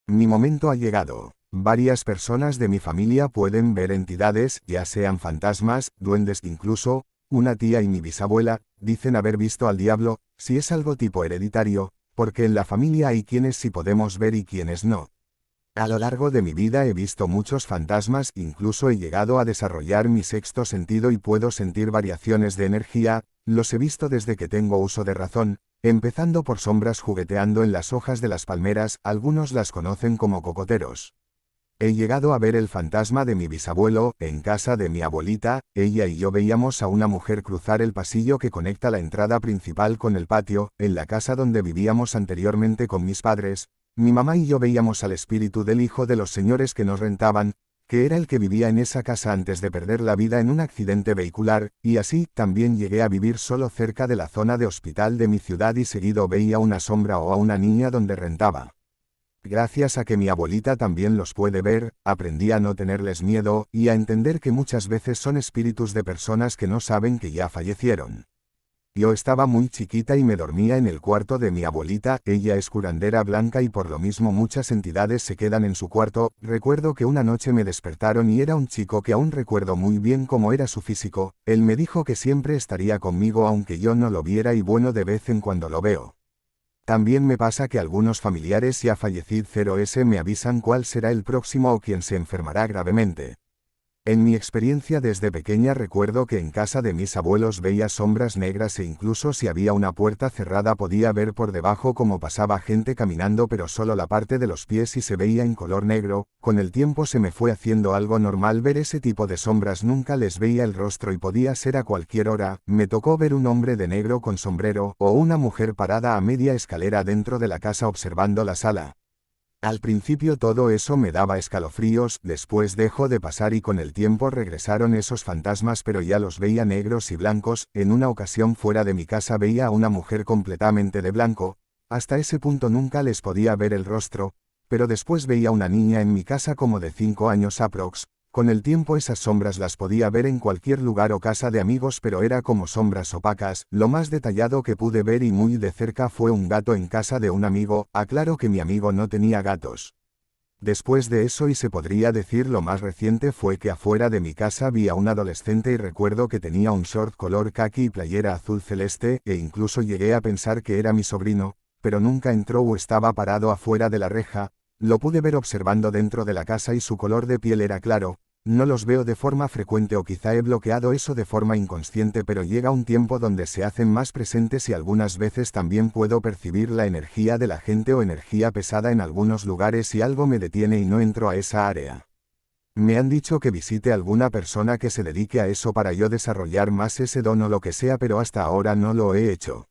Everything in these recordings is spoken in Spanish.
Mi momento ha llegado. Varias personas de mi familia pueden ver entidades, ya sean fantasmas, duendes, incluso, una tía y mi bisabuela, dicen haber visto al diablo, si es algo tipo hereditario, porque en la familia hay quienes sí podemos ver y quienes no. A lo largo de mi vida he visto muchos fantasmas, incluso he llegado a desarrollar mi sexto sentido y puedo sentir variaciones de energía, los he visto desde que tengo uso de razón, empezando por sombras jugueteando en las hojas de las palmeras, algunos las conocen como cocoteros. He llegado a ver el fantasma de mi bisabuelo, en casa de mi abuelita, ella y yo veíamos a una mujer cruzar el pasillo que conecta la entrada principal con el patio, en la casa donde vivíamos anteriormente con mis padres. Mi mamá y yo veíamos al espíritu del hijo de los señores que nos rentaban, que era el que vivía en esa casa antes de perder la vida en un accidente vehicular, y así, también llegué a vivir solo cerca de la zona de hospital de mi ciudad y seguido veía una sombra o a una niña donde rentaba. Gracias a que mi abuelita también los puede ver, aprendí a no tenerles miedo, y a entender que muchas veces son espíritus de personas que no saben que ya fallecieron. Yo estaba muy chiquita y me dormía en el cuarto de mi abuelita, ella es curandera blanca y por lo mismo muchas entidades se quedan en su cuarto. Recuerdo que una noche me despertaron y era un chico que aún recuerdo muy bien cómo era su físico, él me dijo que siempre estaría conmigo aunque yo no lo viera y bueno de vez en cuando lo veo. También me pasa que algunos familiares ya fallecidos me avisan cuál será el próximo o quien se enfermará gravemente. En mi experiencia desde pequeña recuerdo que en casa de mis abuelos veía sombras negras e incluso si había una puerta cerrada podía ver por debajo cómo pasaba gente caminando pero solo la parte de los pies y se veía en color negro. Con el tiempo se me fue haciendo algo normal ver ese tipo de sombras, nunca les veía el rostro y podía ser a cualquier hora. Me tocó ver un hombre de negro con sombrero o una mujer parada a media escalera dentro de la casa observando la sala. Al principio todo eso me daba escalofríos, después dejó de pasar y con el tiempo regresaron esos fantasmas pero ya los veía negros y blancos. En una ocasión fuera de mi casa veía a una mujer completamente de blanco, hasta ese punto nunca les podía ver el rostro, pero después veía una niña en mi casa como de 5 años aprox. Con el tiempo esas sombras las podía ver en cualquier lugar o casa de amigos pero era como sombras opacas. Lo más detallado que pude ver y muy de cerca fue un gato en casa de un amigo, aclaro que mi amigo no tenía gatos. Después de eso y se podría decir lo más reciente fue que afuera de mi casa vi a un adolescente y recuerdo que tenía un short color caqui y playera azul celeste e incluso llegué a pensar que era mi sobrino, pero nunca entró o estaba parado afuera de la reja. Lo pude ver observando dentro de la casa y su color de piel era claro. No los veo de forma frecuente o quizá he bloqueado eso de forma inconsciente pero llega un tiempo donde se hacen más presentes y algunas veces también puedo percibir la energía de la gente o energía pesada en algunos lugares y algo me detiene y no entro a esa área. Me han dicho que visite alguna persona que se dedique a eso para yo desarrollar más ese don o lo que sea pero hasta ahora no lo he hecho.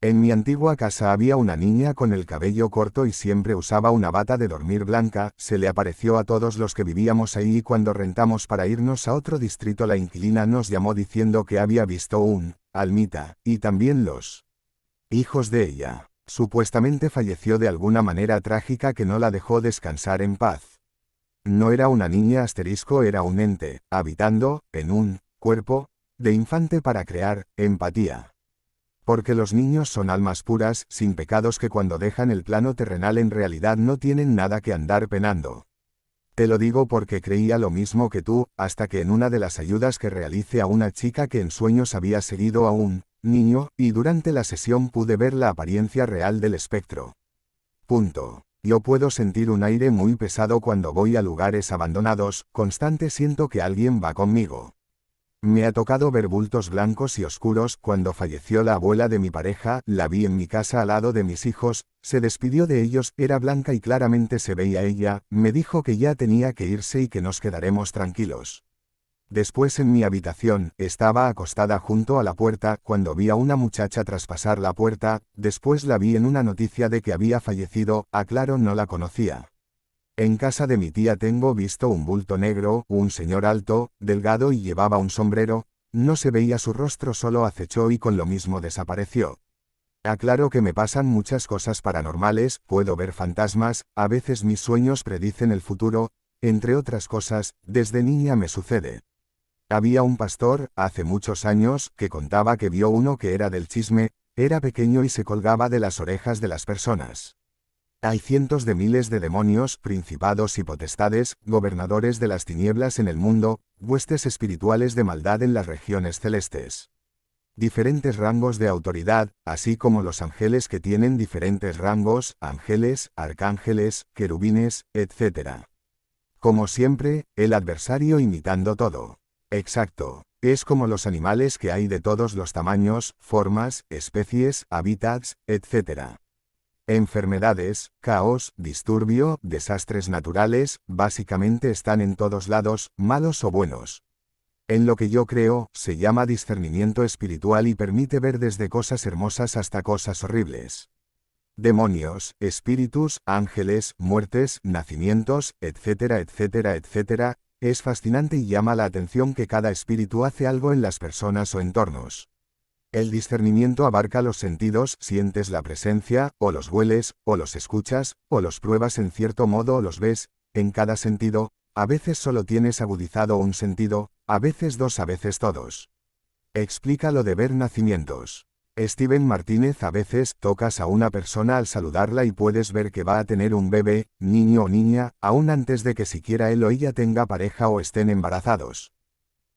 En mi antigua casa había una niña con el cabello corto y siempre usaba una bata de dormir blanca, se le apareció a todos los que vivíamos ahí y cuando rentamos para irnos a otro distrito la inquilina nos llamó diciendo que había visto un almita, y también los hijos de ella. Supuestamente falleció de alguna manera trágica que no la dejó descansar en paz. No era una niña asterisco, era un ente, habitando, en un cuerpo de infante para crear empatía. Porque los niños son almas puras, sin pecados que cuando dejan el plano terrenal en realidad no tienen nada que andar penando. Te lo digo porque creía lo mismo que tú, hasta que en una de las ayudas que realicé a una chica que en sueños había seguido a un niño, y durante la sesión pude ver la apariencia real del espectro. Punto. Yo puedo sentir un aire muy pesado cuando voy a lugares abandonados, constante siento que alguien va conmigo. Me ha tocado ver bultos blancos y oscuros. Cuando falleció la abuela de mi pareja, la vi en mi casa al lado de mis hijos, se despidió de ellos, era blanca y claramente se veía ella, me dijo que ya tenía que irse y que nos quedaremos tranquilos. Después en mi habitación, estaba acostada junto a la puerta, cuando vi a una muchacha traspasar la puerta, después la vi en una noticia de que había fallecido, aclaro no la conocía. En casa de mi tía tengo visto un bulto negro, un señor alto, delgado y llevaba un sombrero, no se veía su rostro, solo acechó y con lo mismo desapareció. Aclaro que me pasan muchas cosas paranormales, puedo ver fantasmas, a veces mis sueños predicen el futuro, entre otras cosas, desde niña me sucede. Había un pastor, hace muchos años, que contaba que vio uno que era del chisme, era pequeño y se colgaba de las orejas de las personas. Hay cientos de miles de demonios, principados y potestades, gobernadores de las tinieblas en el mundo, huestes espirituales de maldad en las regiones celestes. Diferentes rangos de autoridad, así como los ángeles que tienen diferentes rangos, ángeles, arcángeles, querubines, etc. Como siempre, el adversario imitando todo. Exacto. Es como los animales que hay de todos los tamaños, formas, especies, hábitats, etc. Enfermedades, caos, disturbio, desastres naturales, básicamente están en todos lados, malos o buenos. En lo que yo creo, se llama discernimiento espiritual y permite ver desde cosas hermosas hasta cosas horribles. Demonios, espíritus, ángeles, muertes, nacimientos, etcétera, etcétera, etcétera. Es fascinante y llama la atención que cada espíritu hace algo en las personas o entornos. El discernimiento abarca los sentidos, sientes la presencia, o los hueles, o los escuchas, o los pruebas en cierto modo o los ves, en cada sentido, a veces solo tienes agudizado un sentido, a veces dos, a veces todos. Explica lo de ver nacimientos. Steven Martínez: a veces tocas a una persona al saludarla y puedes ver que va a tener un bebé, niño o niña, aún antes de que siquiera él o ella tenga pareja o estén embarazados.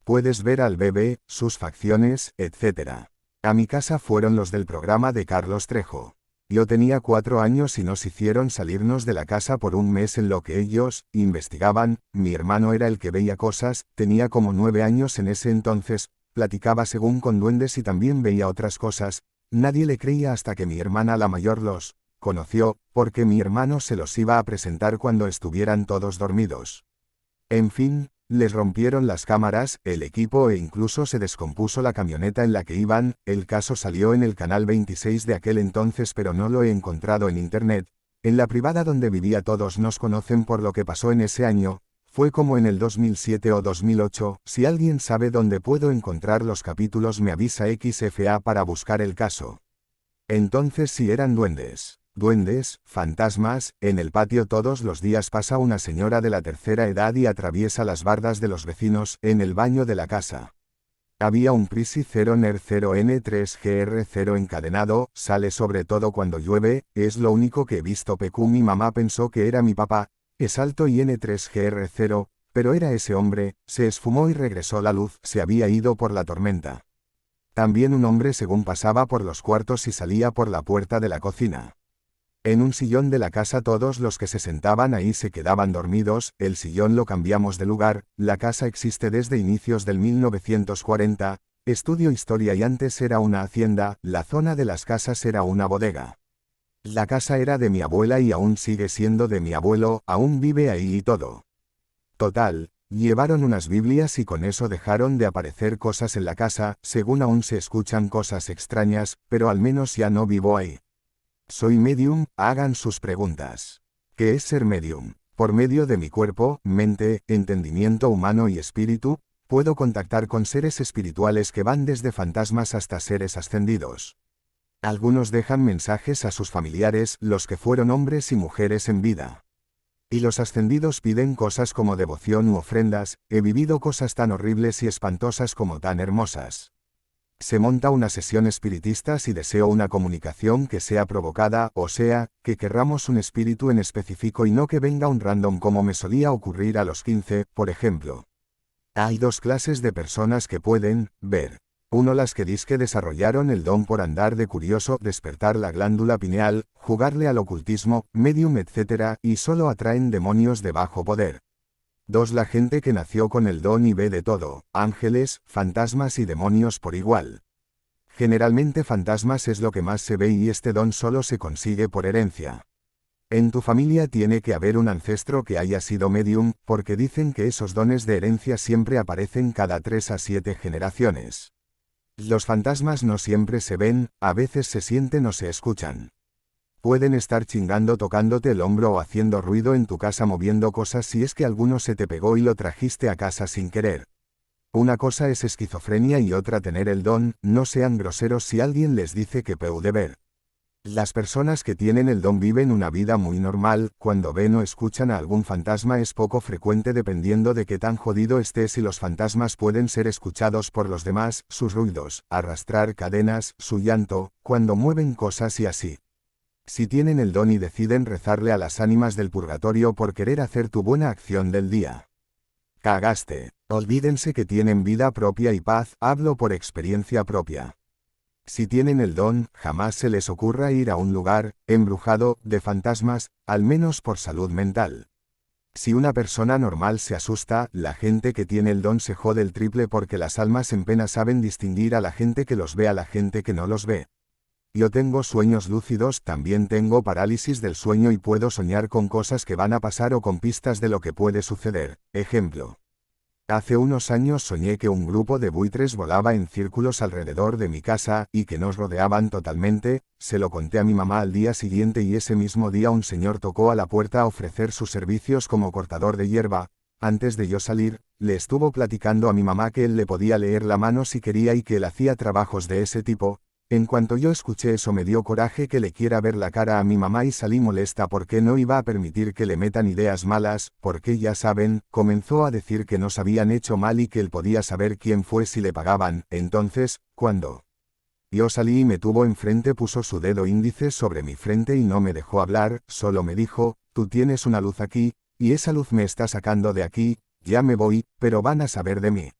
Puedes ver al bebé, sus facciones, etc. A mi casa fueron los del programa de Carlos Trejo. Yo tenía 4 años y nos hicieron salirnos de la casa por un mes en lo que ellos investigaban. Mi hermano era el que veía cosas, tenía como 9 años en ese entonces, platicaba según con duendes y también veía otras cosas. Nadie le creía hasta que mi hermana la mayor los conoció, porque mi hermano se los iba a presentar cuando estuvieran todos dormidos. En fin, les rompieron las cámaras, el equipo e incluso se descompuso la camioneta en la que iban. El caso salió en el canal 26 de aquel entonces, pero no lo he encontrado en internet. En la privada donde vivía todos nos conocen por lo que pasó en ese año. Fue como en el 2007 o 2008, si alguien sabe dónde puedo encontrar los capítulos me avisa XFA para buscar el caso. Entonces sí eran duendes. Duendes, fantasmas. En el patio todos los días pasa una señora de la tercera edad y atraviesa las bardas de los vecinos, en el baño de la casa. Había un Prisi 0NER 0N3GR0 encadenado, sale sobre todo cuando llueve, es lo único que he visto. Mi mamá pensó que era mi papá, es alto y N3GR0, pero era ese hombre, se esfumó y regresó la luz, se había ido por la tormenta. También un hombre según pasaba por los cuartos y salía por la puerta de la cocina. En un sillón de la casa todos los que se sentaban ahí se quedaban dormidos, el sillón lo cambiamos de lugar. La casa existe desde inicios del 1940, estudio historia y antes era una hacienda, la zona de las casas era una bodega. La casa era de mi abuela y aún sigue siendo de mi abuelo, aún vive ahí y todo. Total, llevaron unas Biblias y con eso dejaron de aparecer cosas en la casa, según aún se escuchan cosas extrañas, pero al menos ya no vivo ahí. Soy medium, hagan sus preguntas. ¿Qué es ser medium? Por medio de mi cuerpo, mente, entendimiento humano y espíritu, puedo contactar con seres espirituales que van desde fantasmas hasta seres ascendidos. Algunos dejan mensajes a sus familiares, los que fueron hombres y mujeres en vida. Y los ascendidos piden cosas como devoción u ofrendas. He vivido cosas tan horribles y espantosas como tan hermosas. Se monta una sesión espiritista si deseo una comunicación que sea provocada, o sea, que querramos un espíritu en específico y no que venga un random como me solía ocurrir a los 15, por ejemplo. Hay dos clases de personas que pueden ver. Uno, las que dizque desarrollaron el don por andar de curioso, despertar la glándula pineal, jugarle al ocultismo, medium, etc., y solo atraen demonios de bajo poder. 2, la gente que nació con el don y ve de todo, ángeles, fantasmas y demonios por igual. Generalmente fantasmas es lo que más se ve y este don solo se consigue por herencia. En tu familia tiene que haber un ancestro que haya sido medium, porque dicen que esos dones de herencia siempre aparecen cada 3 a 7 generaciones. Los fantasmas no siempre se ven, a veces se sienten o se escuchan. Pueden estar chingando, tocándote el hombro o haciendo ruido en tu casa, moviendo cosas si es que alguno se te pegó y lo trajiste a casa sin querer. Una cosa es esquizofrenia y otra tener el don. No sean groseros si alguien les dice que puede ver. Las personas que tienen el don viven una vida muy normal. Cuando ven o escuchan a algún fantasma es poco frecuente dependiendo de qué tan jodido estés, y los fantasmas pueden ser escuchados por los demás, sus ruidos, arrastrar cadenas, su llanto, cuando mueven cosas y así. Si tienen el don y deciden rezarle a las ánimas del purgatorio por querer hacer tu buena acción del día. Cagaste. Olvídense que tienen vida propia y paz, hablo por experiencia propia. Si tienen el don, jamás se les ocurra ir a un lugar embrujado, de fantasmas, al menos por salud mental. Si una persona normal se asusta, la gente que tiene el don se jode el triple porque las almas en pena saben distinguir a la gente que los ve a la gente que no los ve. Yo tengo sueños lúcidos, también tengo parálisis del sueño y puedo soñar con cosas que van a pasar o con pistas de lo que puede suceder. Ejemplo. Hace unos años soñé que un grupo de buitres volaba en círculos alrededor de mi casa, y que nos rodeaban totalmente. Se lo conté a mi mamá al día siguiente y ese mismo día un señor tocó a la puerta a ofrecer sus servicios como cortador de hierba. Antes de yo salir, le estuvo platicando a mi mamá que él le podía leer la mano si quería y que él hacía trabajos de ese tipo. En cuanto yo escuché eso me dio coraje que le quiera ver la cara a mi mamá y salí molesta porque no iba a permitir que le metan ideas malas, porque ya saben, comenzó a decir que nos habían hecho mal y que él podía saber quién fue si le pagaban. Entonces, cuando yo salí y me tuvo enfrente, puso su dedo índice sobre mi frente y no me dejó hablar, solo me dijo, tú tienes una luz aquí, y esa luz me está sacando de aquí, ya me voy, pero van a saber de mí.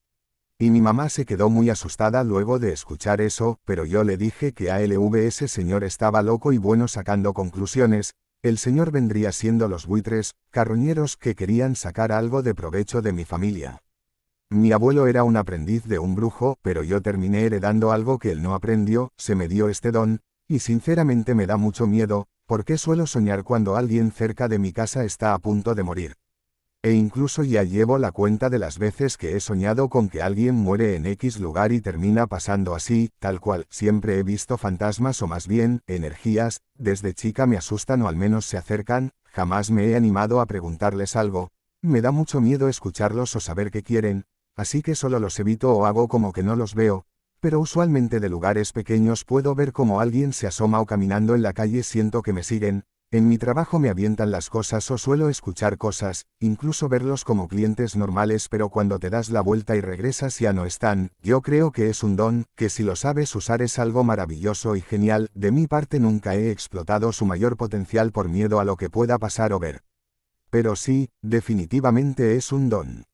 Y mi mamá se quedó muy asustada luego de escuchar eso, pero yo le dije que ese señor estaba loco y bueno sacando conclusiones. El señor vendría siendo los buitres, carroñeros que querían sacar algo de provecho de mi familia. Mi abuelo era un aprendiz de un brujo, pero yo terminé heredando algo que él no aprendió, se me dio este don, y sinceramente me da mucho miedo, porque suelo soñar cuando alguien cerca de mi casa está a punto de morir. E incluso ya llevo la cuenta de las veces que he soñado con que alguien muere en X lugar y termina pasando así, tal cual. Siempre he visto fantasmas o más bien, energías, desde chica me asustan o al menos se acercan, jamás me he animado a preguntarles algo, me da mucho miedo escucharlos o saber qué quieren, así que solo los evito o hago como que no los veo, pero usualmente de lugares pequeños puedo ver como alguien se asoma o caminando en la calle siento que me siguen. En mi trabajo me avientan las cosas o suelo escuchar cosas, incluso verlos como clientes normales, pero cuando te das la vuelta y regresas ya no están. Yo creo que es un don, que si lo sabes usar es algo maravilloso y genial. De mi parte nunca he explotado su mayor potencial por miedo a lo que pueda pasar o ver. Pero sí, definitivamente es un don.